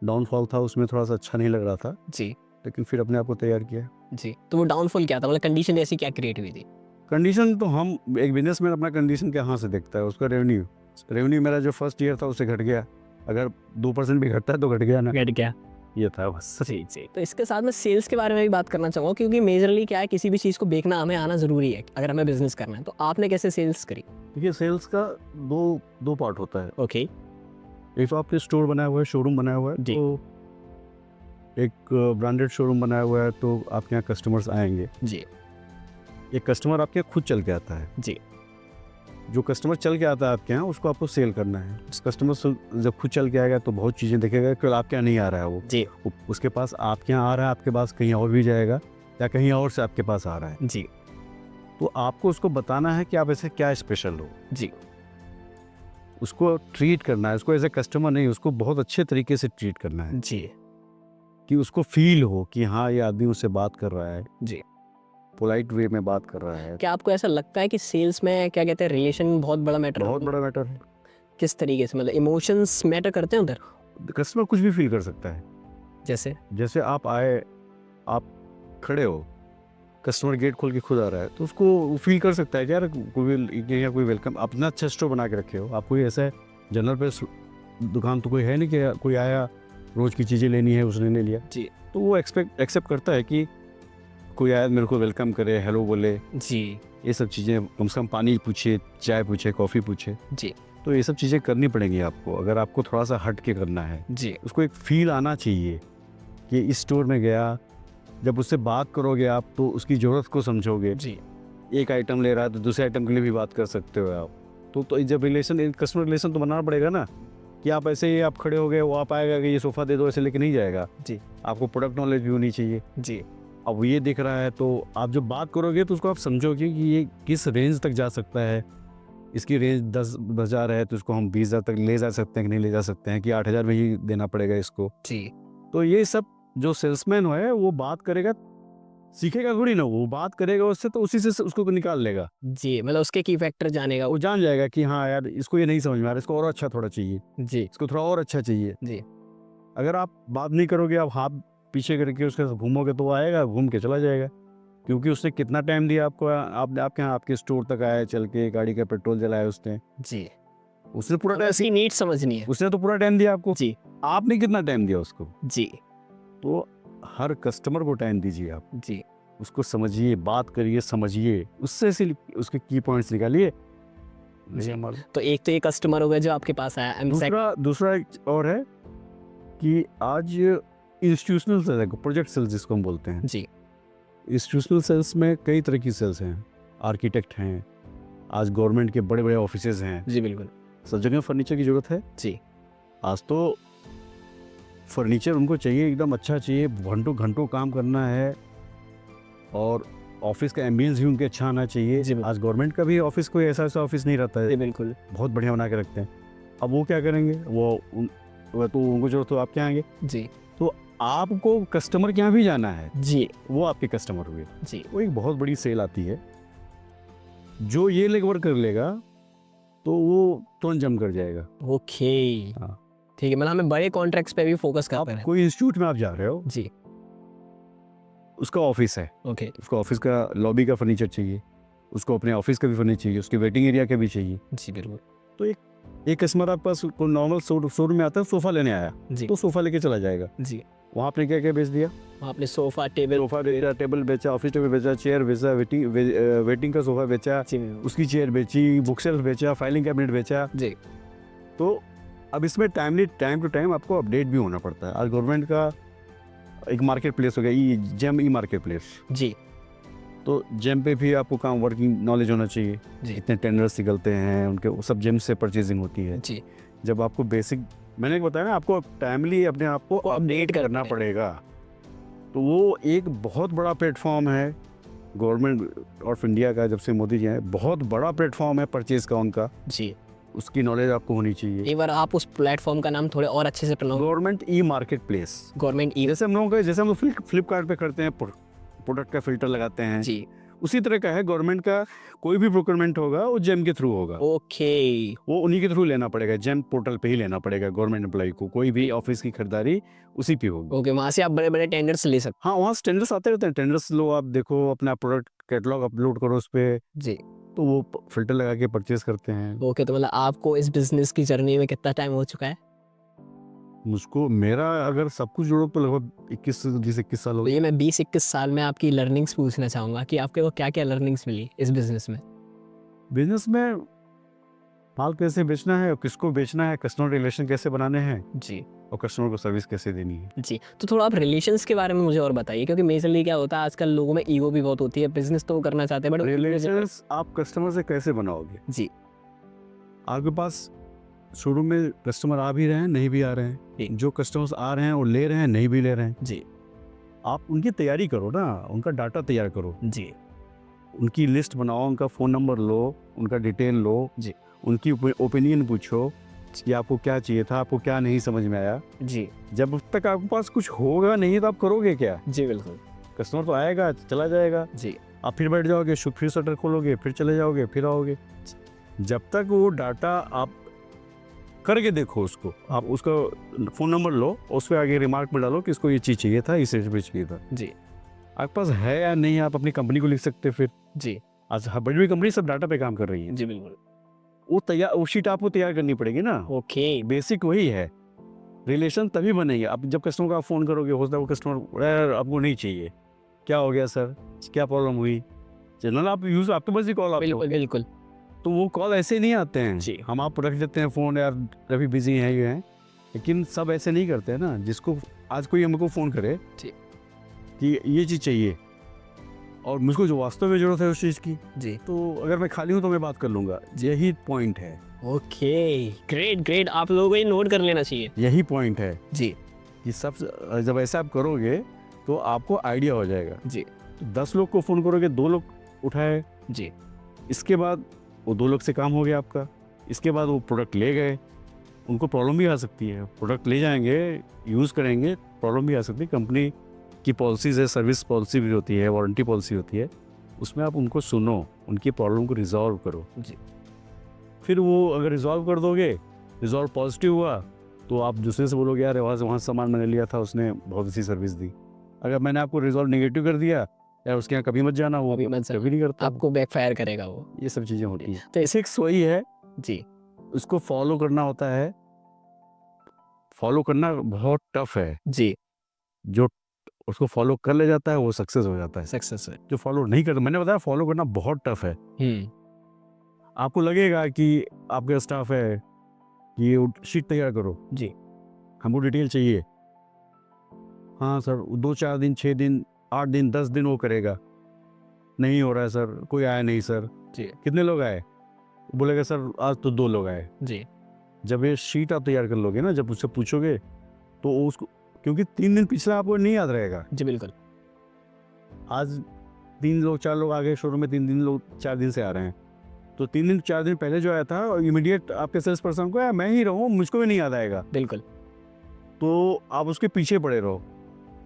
Speaker 2: डाउनफॉल था, उसमें थोड़ा सा अच्छा नहीं लग रहा था,
Speaker 1: जी,
Speaker 2: लेकिन फिर अपने आप को तैयार किया।
Speaker 1: जी। तो वो डाउनफॉल क्या था? मतलब कंडीशन ऐसी क्या क्रिएट हुई थी?
Speaker 2: कंडीशन तो हम एक बिजनेसमैन अपना कंडीशन कहाँ से देखता है, उसका रेवेन्यू मेरा जो फर्स्ट ईयर था उससे घट गया। अगर 2% भी घटता है तो घट गया ना,
Speaker 1: घट गया।
Speaker 2: ये था बस।
Speaker 1: जी, जी। तो इसके साथ मैं सेल्स के बारे में भी बात करना चाहूँगा क्योंकि मेजरली क्या है किसी भी चीज़ को बेचना हमें आना ज़रूरी है, अगर हमें बिज़नेस करना है। तो आपने कैसे सेल्स करी?
Speaker 2: देखिए, सेल्स का दो पार्ट होता है।
Speaker 1: ओके,
Speaker 2: एक तो आपने स्टोर बनाया हुआ है, शोरूम बनाया हुआ है,
Speaker 1: जी।
Speaker 2: तो एक ब्रांडेड शोरूम बनाया हुआ है तो आपके यहाँ कस्टमर्स आएंगे।
Speaker 1: जी,
Speaker 2: एक कस्टमर आपके यहाँ खुद चल के आता है।
Speaker 1: जी,
Speaker 2: जो कस्टमर चल के आता है आपके यहाँ, उसको आपको सेल करना है। उस कस्टमर जब खुद चल के आएगा तो बहुत चीज़ें देखेगा कि आपके यहाँ नहीं आ रहा है वो।
Speaker 1: जी,
Speaker 2: उसके पास आपके यहाँ आ रहा है, आपके पास कहीं और भी जाएगा या कहीं और से आपके पास आ रहा है।
Speaker 1: जी,
Speaker 2: तो आपको उसको बताना है कि आप ऐसे क्या स्पेशल हो।
Speaker 1: जी,
Speaker 2: उसको ट्रीट करना है, उसको एज ए कस्टमर नहीं, उसको बहुत अच्छे तरीके से ट्रीट करना है
Speaker 1: जी,
Speaker 2: कि उसको फील हो कि हाँ, ये आदमी उससे बात कर रहा है,
Speaker 1: जी।
Speaker 2: पोलाइट वे में बात कर रहा है।
Speaker 1: क्या आपको ऐसा लगता है कि सेल्स में क्या कहते हैं रिलेशन बहुत बड़ा मैटर
Speaker 2: बहुत बड़ा मैटर है।
Speaker 1: किस तरीके से मतलब इमोशंस मैटर करते हैं उधर?
Speaker 2: कस्टमर कुछ भी फील कर सकता है।
Speaker 1: जैसे?
Speaker 2: जैसे आप आए, आप खड़े हो, कस्टमर गेट खोल के खुद आ रहा है, तो उसको फील कर सकता है कि यार कोई वेलकम, अपना अच्छा स्टोर बना के रखे हो आप। कोई ऐसा जनरल पे दुकान तो कोई है नहीं कि कोई आया, रोज की चीज़ें लेनी है, उसने ले लिया।
Speaker 1: जी,
Speaker 2: तो वो एक्सेप्ट करता है कि कोई आया मेरे को वेलकम करे, हेलो बोले,
Speaker 1: जी,
Speaker 2: ये सब चीज़ें, कम से कम पानी पूछे, चाय पूछे, कॉफ़ी पूछे।
Speaker 1: जी,
Speaker 2: तो ये सब चीज़ें करनी पड़ेंगी आपको, अगर आपको थोड़ा सा हट के करना है।
Speaker 1: जी,
Speaker 2: उसको एक फील आना चाहिए कि इस स्टोर में गया, जब उससे बात करोगे आप तो उसकी ज़रूरत को समझोगे।
Speaker 1: जी,
Speaker 2: एक आइटम ले रहा है तो दूसरे आइटम के लिए भी बात कर सकते हो आप। तो जब कस्टमर रिलेशन तो बनाना पड़ेगा ना, कि आप ऐसे ही आप खड़े हो गए, वो आप आएगा कि ये सोफ़ा दे दो, ऐसे लेके नहीं जाएगा।
Speaker 1: जी,
Speaker 2: आपको प्रोडक्ट नॉलेज भी होनी चाहिए।
Speaker 1: जी,
Speaker 2: अब ये दिख रहा है तो आप जब बात करोगे तो उसको आप समझोगे कि ये किस रेंज तक जा सकता है। इसकी रेंज 10,000 है तो इसको हम 20,000 तक ले जा सकते हैं कि नहीं ले जा सकते हैं, कि 8,000 में ही देना पड़ेगा इसको।
Speaker 1: जी,
Speaker 2: तो ये सब जो सेल्समैन है वो बात करेगा, सीखेगा थोड़ी ना, वो बात करेगा उससे तो उसी से उसको निकाल लेगा।
Speaker 1: जी, मतलब उसके की फैक्टर जानेगा।
Speaker 2: वो जान जाएगा कि हाँ यार, इसको ये नहीं समझ में आ रहा, इसको और अच्छा थोड़ा चाहिए,
Speaker 1: जी,
Speaker 2: इसको थोड़ा और अच्छा चाहिए।
Speaker 1: जी,
Speaker 2: अगर आप बात नहीं करोगे, आप हाथ पीछे करके उसके साथ घूमोगे तो वो आएगा, घूम के चला जाएगा, क्योंकि उसने कितना टाइम दिया आपको, आपके यहाँ आपके स्टोर तक आया, चल के गाड़ी का पेट्रोल जलाया उसने
Speaker 1: जी।
Speaker 2: उसने पूरा
Speaker 1: हमें उसकी नीड समझनी है।
Speaker 2: उसने तो पूरा टाइम दिया आपको।
Speaker 1: जी,
Speaker 2: आपने कितना टाइम दिया उसको?
Speaker 1: जी,
Speaker 2: तो हर कस्टमर को टाइम दीजिए आप,
Speaker 1: जी
Speaker 2: उसको समझिए, बात करिए, समझिए, उससे उसके की पॉइंट्स निकालिए।
Speaker 1: जी।
Speaker 2: हमारा
Speaker 1: तो एक तो ये कस्टमर हो गया जो आपके पास आया, एंड
Speaker 2: दूसरा एक और है कि आज इंस्टीट्यूशनल सेल है, प्रोजेक्ट सेल्स जिसको हम बोलते हैं।
Speaker 1: जी
Speaker 2: इंस्टीट्यूशनल सेल्स में कई तरह की सेल्स हैं, आर्किटेक्ट हैं, आज गवर्नमेंट के बड़े बड़े ऑफिसेज हैं,
Speaker 1: जी बिल्कुल
Speaker 2: सब जगह फर्नीचर की जरूरत है।
Speaker 1: जी
Speaker 2: आज तो फर्नीचर उनको चाहिए, एकदम अच्छा चाहिए, घंटों घंटों काम करना है, और ऑफिस का एम्बियंस भी उनके अच्छा आना चाहिए।
Speaker 1: जी बिल्कुल।
Speaker 2: आज गवर्नमेंट का भी ऑफिस कोई ऐसा ऐसा ऑफिस नहीं रहता
Speaker 1: जी
Speaker 2: है,
Speaker 1: बिल्कुल
Speaker 2: बहुत बढ़िया बना के रखते हैं। अब वो क्या करेंगे, वो तो उनको जरूरत हो आप क्या आएंगे,
Speaker 1: जी
Speaker 2: तो आपको कस्टमर के यहाँ भी जाना है,
Speaker 1: जी
Speaker 2: वो आपके कस्टमर हुए।
Speaker 1: जी
Speaker 2: वो एक बहुत बड़ी सेल आती है, जो ये लेगवर्क कर लेगा तो वो तुरंत जम कर जाएगा।
Speaker 1: ओके
Speaker 2: हाँ।
Speaker 1: ठीक है, मतलब हमें बड़े कॉन्ट्रैक्ट्स पे भी फोकस कर
Speaker 2: आप
Speaker 1: रहे हैं।
Speaker 2: कोई इंस्टीट्यूट में आप जा रहे हो,
Speaker 1: जी
Speaker 2: उसका ऑफिस है,
Speaker 1: ओके
Speaker 2: उसको ऑफिस का लॉबी का फर्नीचर चाहिए, उसको अपने ऑफिस का भी फर्नीचर चाहिए, उसके वेटिंग एरिया का भी चाहिए।
Speaker 1: जी बिल्कुल
Speaker 2: तो एक कस्टमर आपके पास कोई नॉर्मल शोरूम में आता है, सोफा लेने आया,
Speaker 1: जी
Speaker 2: तो सोफा लेके चला जाएगा।
Speaker 1: जी।
Speaker 2: वहाँ आपने क्या क्या बेच दिया,
Speaker 1: आपने सोफा टेबल
Speaker 2: सोफा बेचा, टेबल बेचा, ऑफिस टेबल बेचा, चेयर बेचा, वेटिंग का सोफा बेचा,
Speaker 1: जी
Speaker 2: उसकी चेयर बेची, बुक शेल्फ बेचा, फाइलिंग कैबिनेट बेचा।
Speaker 1: जी
Speaker 2: तो अब इसमें टाइम टू टाइम आपको अपडेट भी होना पड़ता है। आज गवर्नमेंट का एक मार्केट प्लेस हो गया, जेम ई मार्केट प्लेस,
Speaker 1: जी
Speaker 2: तो जेम पे भी आपको काम वर्किंग नॉलेज होना चाहिए।
Speaker 1: जी
Speaker 2: इतने टेंडर्स निकलते हैं उनके, वो सब जेम से परचेजिंग होती है।
Speaker 1: जी
Speaker 2: जब आपको बेसिक, मैंने बताया ना, आपको टाइमली अपने आप को अपडेट करना पड़ेगा। तो वो एक बहुत बड़ा प्लेटफॉर्म है गवर्नमेंट ऑफ इंडिया का, जब से मोदी जी आए, बहुत बड़ा प्लेटफॉर्म है परचेज का उनका,
Speaker 1: जी।
Speaker 2: उसकी नॉलेज आपको होनी चाहिए।
Speaker 1: एक बार आप उस प्लेटफॉर्म का नाम थोड़े और अच्छे से pronounce.
Speaker 2: Government e market place,
Speaker 1: government e.
Speaker 2: जैसे हम लोग फ्लिपकार्ट पे करते हैं, प्रोडक्ट का फिल्टर लगाते हैं,
Speaker 1: जी
Speaker 2: उसी तरह का है गवर्नमेंट का। कोई भी प्रोक्योरमेंट होगा वो जेम के थ्रू होगा,
Speaker 1: ओके
Speaker 2: वो उन्हीं के थ्रू लेना पड़ेगा, जेम पोर्टल पे ही लेना पड़ेगा गवर्नमेंट एम्प्लॉय को। कोई भी ऑफिस की खरीदारी उसी पे होगी।
Speaker 1: ओके, वहाँ से आप बड़े बड़े टेंडर्स ले सकते
Speaker 2: हाँ, वहाँ टेंडर्स आते रहते हैं, टेंडर्स लो, आप देखो, अपना प्रोडक्ट कैटलॉग अपलोड करो उस पे,
Speaker 1: हैं। जी
Speaker 2: तो वो फिल्टर लगा के परचेज करते हैं।
Speaker 1: ओके, तो मतलब आपको इस बिजनेस की जर्नी में कितना टाइम हो चुका है?
Speaker 2: मुझको, मेरा अगर सब कुछ जोड़ो तो लगभग 21 साल हो
Speaker 1: तो
Speaker 2: गए।
Speaker 1: ये मैं 20-21 साल में आपकी लर्निंग्स पूछना चाहूँगा कि आपके को क्या क्या लर्निंग्स मिली इस बिजनेस में?
Speaker 2: बिजनेस में माल कैसे बेचना है और किसको बेचना है, कस्टमर रिलेशन कैसे बनाने हैं,
Speaker 1: जी
Speaker 2: और कस्टमर को सर्विस कैसे देनी है।
Speaker 1: जी। तो थोड़ा आप रिलेशंस के बारे में मुझे और बताइए, क्योंकि मेजरली क्या होता है आजकल लोगों में ईगो भी बहुत होती है, बिजनेस तो वो करना चाहते हैं बट
Speaker 2: रिलेशंस आप कस्टमर से कैसे बनाओगे?
Speaker 1: जी
Speaker 2: आपके पास शोरूम में कस्टमर आ भी रहे हैं, नहीं भी आ रहे
Speaker 1: जी।
Speaker 2: हैं, जो कस्टमर्स आ रहे हैं वो ले रहे हैं, नहीं भी ले रहे हैं,
Speaker 1: जी
Speaker 2: आप उनकी तैयारी करो ना, उनका डाटा तैयार करो,
Speaker 1: जी
Speaker 2: उनकी लिस्ट बनाओ, उनका फ़ोन नंबर लो, उनका डिटेल लो
Speaker 1: जी
Speaker 2: उनकी ओपिनियन पूछो कि आपको क्या चाहिए था, आपको क्या नहीं समझ में आया।
Speaker 1: जी
Speaker 2: जब तक आपके पास कुछ होगा नहीं तो आप करोगे क्या?
Speaker 1: जी बिल्कुल
Speaker 2: कस्टमर तो आएगा, चला जाएगा,
Speaker 1: जी
Speaker 2: आप फिर बैठ जाओगे, फिर शटर खोलोगे, फिर चले जाओगे, फिर आओगे। जब तक वो डाटा आप करके देखो, उसको आप उसका फ़ोन नंबर लो, उस पर आगे रिमार्क में डालो कि इसको ये चीज़ चाहिए था, इस रेट पे चाहिए था।
Speaker 1: जी
Speaker 2: आपके पास है या नहीं, आप अपनी कंपनी को लिख सकते फिर।
Speaker 1: जी
Speaker 2: आज बड़ी बड़ी कंपनी सब डाटा पे काम कर रही है,
Speaker 1: जी बिल्कुल
Speaker 2: वो शीट आपको तैयार करनी पड़ेगी ना।
Speaker 1: ओके
Speaker 2: बेसिक वही है। रिलेशन तभी बनेंगे आप जब कस्टमर को आप फ़ोन करोगे, हो सकता है वो कस्टमर, यार आपको नहीं चाहिए, क्या हो गया सर, क्या प्रॉब्लम हुई, जनरल आप यूज़ आपके पास ही कॉल आपको,
Speaker 1: बिल्कुल बिल्कुल
Speaker 2: तो वो कॉल ऐसे नहीं आते हैं
Speaker 1: जी।
Speaker 2: हम आप रख देते हैं फ़ोन, यार अभी बिजी हैं ये हैं, लेकिन सब ऐसे नहीं करते हैं ना। जिसको आज कोई हमको फ़ोन करे
Speaker 1: जी।
Speaker 2: कि ये चीज़ चाहिए और मुझको जो वास्तव में ज़रूरत है उस चीज़ की,
Speaker 1: जी
Speaker 2: तो अगर मैं खाली हूँ तो मैं बात कर लूँगा, यही पॉइंट है,
Speaker 1: ओके ग्रेट ग्रेट, आप लोगों को ये नोट कर लेना चाहिए।
Speaker 2: यही पॉइंट है
Speaker 1: जी
Speaker 2: कि सब जब ऐसा आप करोगे तो आपको आइडिया हो जाएगा।
Speaker 1: जी
Speaker 2: 10 लोग को फ़ोन करोगे, 2 लोग उठाए,
Speaker 1: जी
Speaker 2: इसके बाद वो 2 लोग से काम हो गया आपका, इसके बाद वो प्रोडक्ट ले गए, उनको प्रॉब्लम भी आ सकती है, प्रोडक्ट ले जाएंगे, यूज़ करेंगे, प्रॉब्लम भी आ सकती है। कंपनी की पॉलिसीज़ है, सर्विस पॉलिसी भी होती है, वारंटी पॉलिसी होती है, उसमें आप उनको सुनो, उनकी प्रॉब्लम को रिजॉल्व करो।
Speaker 1: जी
Speaker 2: फिर वो अगर रिजॉल्व कर दोगे, रिजॉल्व पॉजिटिव हुआ, तो आप दूसरे से बोलोगे, यार वहाँ से सामान मैंने लिया था, उसने बहुत अच्छी सर्विस दी। अगर मैंने आपको रिजॉल्व नेगेटिव कर दिया, यार उसके यहाँ कभी मत जाना, वो
Speaker 1: कभी मत जाना।
Speaker 2: कभी नहीं करता,
Speaker 1: आपको बैकफायर करेगा वो।
Speaker 2: ये सब चीज़ें होती हैं।
Speaker 1: तो
Speaker 2: बेसिक्स वही है,
Speaker 1: जी
Speaker 2: उसको फॉलो करना होता है, फॉलो करना बहुत टफ है।
Speaker 1: जी
Speaker 2: जो उसको फॉलो कर ले जाता है वो सक्सेस हो जाता है।
Speaker 1: सक्सेस है।
Speaker 2: जो फॉलो नहीं करता, मैंने बताया फॉलो करना बहुत टफ है। आपको लगेगा कि आपका स्टाफ है कि ये शीट तैयार करो
Speaker 1: जी।
Speaker 2: हमको डिटेल चाहिए, हाँ सर 2-4 दिन 6 दिन 8 दिन 10 दिन वो करेगा, नहीं हो रहा है सर, कोई आया नहीं सर,
Speaker 1: जी।
Speaker 2: कितने लोग आए, बोलेगा सर आज तो 2 लोग आए।
Speaker 1: जी।
Speaker 2: जब ये शीट आप तैयार कर लोगे ना, जब उससे पूछोगे तो वो उसको, क्योंकि 3 दिन पिछला आपको नहीं याद रहेगा।
Speaker 1: जी बिल्कुल।
Speaker 2: आज 3 लोग 4 लोग आ गए शोरूम में, 3 दिन लोग 4 दिन से आ रहे हैं, तो 3 दिन 4 दिन पहले जो आया था इमीडिएट आपके सेल्स पर्सन को मैं ही रहूँ, मुझको भी नहीं याद आएगा,
Speaker 1: बिल्कुल।
Speaker 2: तो आप उसके पीछे पड़े रहो,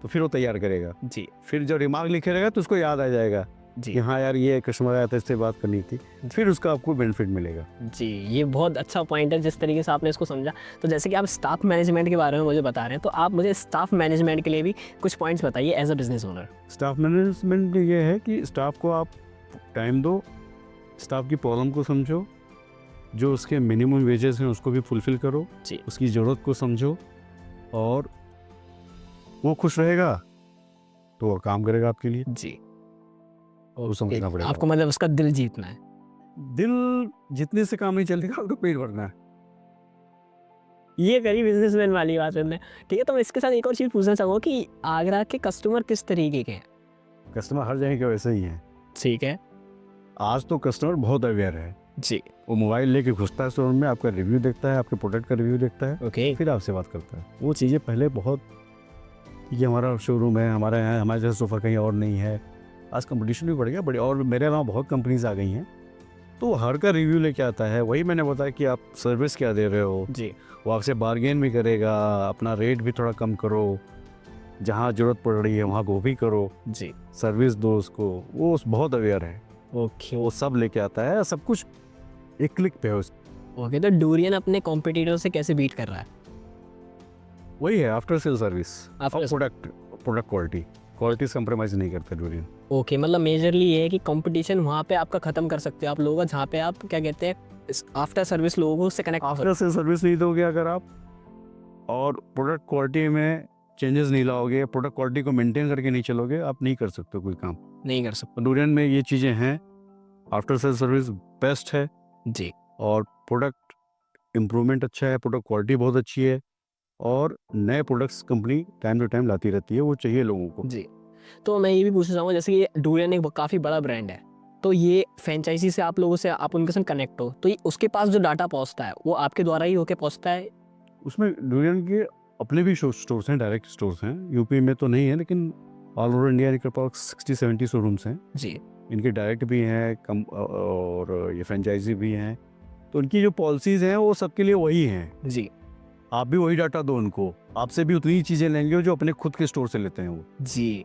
Speaker 2: तो फिर वो तैयार करेगा।
Speaker 1: जी।
Speaker 2: फिर जब रिमार्क लिखे रहेगा तो उसको याद आ जाएगा
Speaker 1: जी।
Speaker 2: कि हाँ यार ये कस्टमर आया था, इससे बात करनी थी, फिर उसका आपको बेनिफिट मिलेगा।
Speaker 1: जी, ये बहुत अच्छा पॉइंट है जिस तरीके से आपने इसको समझा। तो जैसे कि आप स्टाफ मैनेजमेंट के बारे में मुझे बता रहे हैं, तो आप मुझे स्टाफ मैनेजमेंट के लिए भी कुछ पॉइंट्स बताइए as a business owner.
Speaker 2: Staff management ये है कि स्टाफ को आप टाइम दो, स्टाफ की प्रॉब्लम को समझो, जो उसके मिनिमम वेजेस हैं उसको भी फुलफिल करो
Speaker 1: जी।
Speaker 2: उसकी ज़रूरत को समझो, और वो खुश रहेगा तो वो काम करेगा आपके लिए।
Speaker 1: जी।
Speaker 2: वो समझना पड़ेगा
Speaker 1: आपको मतलब उसका दिल जीतना है।
Speaker 2: दिल जितने से काम नहीं चलेगा, उसको पेट भरना है।
Speaker 1: ये करी बिजनेसमैन वाली बात हमने। ठीक है, तो मैं इसके साथ एक और चीज़ पूछना चाहूँगा कि आगरा के कस्टमर किस तरीके के हैं?
Speaker 2: कस्टमर हर जगह के वैसे ही हैं।
Speaker 1: ठीक है।
Speaker 2: आज तो कस्टमर बहुत अवेयर है,
Speaker 1: जी।
Speaker 2: वो मोबाइल लेके घुसता है शोरूम में, आपका रिव्यू देखता है, आपके प्रोडक्ट का रिव्यू देखता है,
Speaker 1: ओके।
Speaker 2: फिर आपसे बात करता है। वो चीज़ें पहले बहुत, ये हमारा शोरूम है, हमारे यहाँ हमारे जैसा सोफ़ा कहीं और नहीं है, आज कंपटीशन भी बढ़ गया बड़ी, और मेरे अलावा बहुत कंपनीज आ गई हैं, तो हर का रिव्यू लेके आता है। वही मैंने बताया कि आप सर्विस क्या दे रहे हो,
Speaker 1: जी।
Speaker 2: वो आपसे बार्गेन भी करेगा, अपना रेट भी थोड़ा कम करो, जहाँ ज़रूरत पड़ रही है वहाँ वो भी करो,
Speaker 1: जी।
Speaker 2: सर्विस दो उसको, वो बहुत अवेयर है,
Speaker 1: ओके।
Speaker 2: वो सब लेके आता है, सब कुछ एक क्लिक पे है
Speaker 1: ओके, तो डूरियन अपने कॉम्पिटिटर से कैसे बीट कर रहा है?
Speaker 2: वही है आफ्टर सेल सर्विस
Speaker 1: After
Speaker 2: और प्रोडक्ट क्वालिटी से कंप्रोमाइज़ नहीं करते डूरियन।
Speaker 1: ओके, मतलब मेजरली ये है कि कंपटीशन वहाँ पे आपका ख़त्म कर सकते हो आप लोगों का, जहाँ पे आप क्या कहते हैं आफ्टर सर्विस लोगों से कनेक्ट
Speaker 2: आफ्टर सेल सर्विस नहीं दोगे अगर आप, और प्रोडक्ट क्वालिटी में चेंजेस नहीं लाओगे, प्रोडक्ट क्वालिटी को मेंटेन करके नहीं चलोगे, आप नहीं कर सकते कोई काम।
Speaker 1: नहीं कर सकते।
Speaker 2: डूरियन में ये चीज़ें हैं, आफ्टर सेल सर्विस बेस्ट है,
Speaker 1: जी।
Speaker 2: और प्रोडक्ट इम्प्रूवमेंट अच्छा है, प्रोडक्ट क्वालिटी बहुत अच्छी है, और नए products company time to time लाती रहती है, वो चाहिए लोगों को।
Speaker 1: जी। तो मैं ये भी पूछना चाहूँगा, जैसे कि डूरियन एक काफ़ी बड़ा ब्रांड है, तो ये फ्रेंचाइजी से आप लोगों से, आप उनके साथ कनेक्ट हो, तो ये उसके पास जो डाटा पहुँचता है वो आपके द्वारा ही होके पहुँचता है?
Speaker 2: उसमें डूरियन के अपने भी स्टोर्स हैं, डायरेक्ट स्टोर्स हैं, यूपी में तो नहीं है, लेकिन ऑल ओवर इंडिया इनके पास 60-70 शोरूम्स हैं।
Speaker 1: जी।
Speaker 2: इनके डायरेक्ट भी हैं कम, और ये फ्रेंचाइजी भी हैं, तो उनकी जो पॉलिसीज़ हैं वो सबके लिए वही हैं।
Speaker 1: जी।
Speaker 2: आप भी वही डाटा दो उनको, आपसे भी उतनी ही चीज़ें लेंगे जो अपने खुद के स्टोर से लेते हैं वो।
Speaker 1: जी।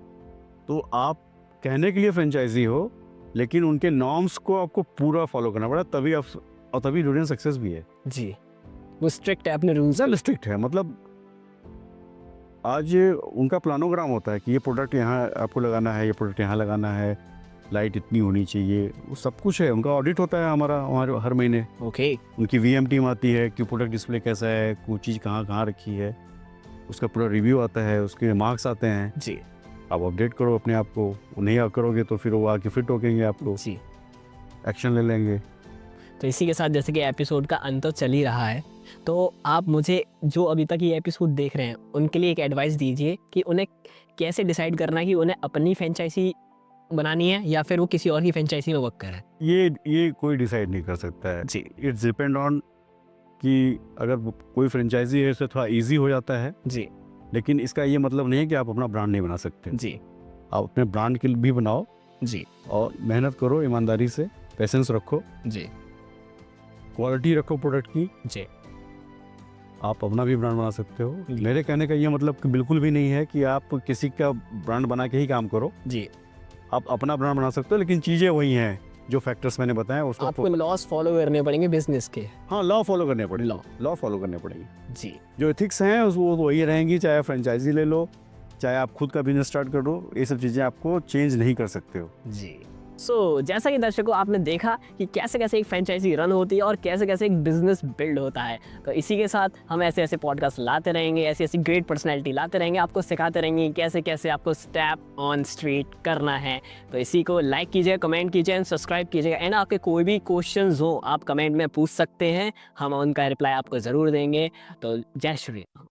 Speaker 2: तो आप कहने के लिए फ्रेंचाइजी हो, लेकिन उनके नॉर्म्स को आपको पूरा फॉलो करना पड़ा, तभी आप, और तभी डूरियन सक्सेस भी है।
Speaker 1: जी, वो स्ट्रिक्ट है अपने रूल्स।
Speaker 2: ज़्यादा स्ट्रिक्ट है, मतलब आज उनका प्लानोग्राम होता है कि ये प्रोडक्ट यहाँ आपको लगाना है, ये प्रोडक्ट यहाँ लगाना है, लाइट इतनी होनी चाहिए, वो सब कुछ है। उनका ऑडिट होता है हमारे हर महीने।
Speaker 1: ओके।
Speaker 2: उनकी वीएम टीम आती है कि प्रोडक्ट डिस्प्ले कैसा है, कोई चीज़ कहाँ कहाँ रखी है, उसका पूरा रिव्यू आता है, उसके मार्क्स आते हैं।
Speaker 1: जी।
Speaker 2: आप अपडेट करो अपने आप को, वो नहीं आप करोगे तो फिर वो आके फिर टोकेंगे आपको,
Speaker 1: जी।
Speaker 2: एक्शन ले लेंगे।
Speaker 1: तो इसी के साथ जैसे कि एपिसोड का अंत तो चल ही रहा है, तो आप मुझे जो अभी तक ये एपिसोड देख रहे हैं उनके लिए एक एडवाइस दीजिए कि उन्हें कैसे डिसाइड करना है कि उन्हें अपनी फ्रेंचाइजी बनानी है या फिर वो किसी और की फ्रेंचाइजी में वर्क करें।
Speaker 2: ये कोई डिसाइड नहीं कर सकता है
Speaker 1: जी।
Speaker 2: इट्स डिपेंड ऑन कि अगर कोई फ्रेंचाइजी है तो थोड़ा ईजी हो जाता है,
Speaker 1: जी।
Speaker 2: लेकिन इसका ये मतलब नहीं है कि आप अपना ब्रांड नहीं बना सकते।
Speaker 1: जी।
Speaker 2: आप अपने ब्रांड के लिए भी बनाओ,
Speaker 1: जी।
Speaker 2: और मेहनत करो ईमानदारी से, पेशेंस रखो,
Speaker 1: जी।
Speaker 2: क्वालिटी रखो प्रोडक्ट की,
Speaker 1: जी।
Speaker 2: आप अपना भी ब्रांड बना सकते हो। मेरे कहने का ये मतलब कि बिल्कुल भी नहीं है कि आप किसी का ब्रांड बना के ही काम करो।
Speaker 1: जी।
Speaker 2: आप अपना ब्रांड बना सकते हो, लेकिन चीज़ें वही हैं जो फैक्टर्स मैंने बताए उसको
Speaker 1: आपको लॉस फॉलो करने पड़ेंगे बिजनेस के।
Speaker 2: हाँ, लॉ फॉलो करने पड़ेंगे,
Speaker 1: लॉ।
Speaker 2: लॉ फॉलो करने पड़ेंगे।
Speaker 1: जी।
Speaker 2: जो एथिक्स हैं वो वही रहेंगी, चाहे आप फ्रेंचाइजी ले लो, चाहे आप खुद का बिजनेस स्टार्ट कर दो, ये सब चीज़ें आपको चेंज नहीं कर सकते हो।
Speaker 1: जी। सो जैसा कि दर्शकों आपने देखा कि कैसे कैसे एक फ्रेंचाइजी रन होती है और कैसे कैसे एक बिजनेस बिल्ड होता है, तो इसी के साथ हम ऐसे ऐसे पॉडकास्ट लाते रहेंगे, ऐसी ऐसी ग्रेट पर्सनैलिटी लाते रहेंगे, आपको सिखाते रहेंगे कि कैसे कैसे आपको स्टेप ऑन स्ट्रीट करना है। तो इसी को लाइक कीजिए, कमेंट कीजिए एंड सब्सक्राइब कीजिएगा। एंड आपके कोई भी क्वेश्चंस हो आप कमेंट में पूछ सकते हैं, हम उनका रिप्लाई आपको ज़रूर देंगे। तो जय श्री राम।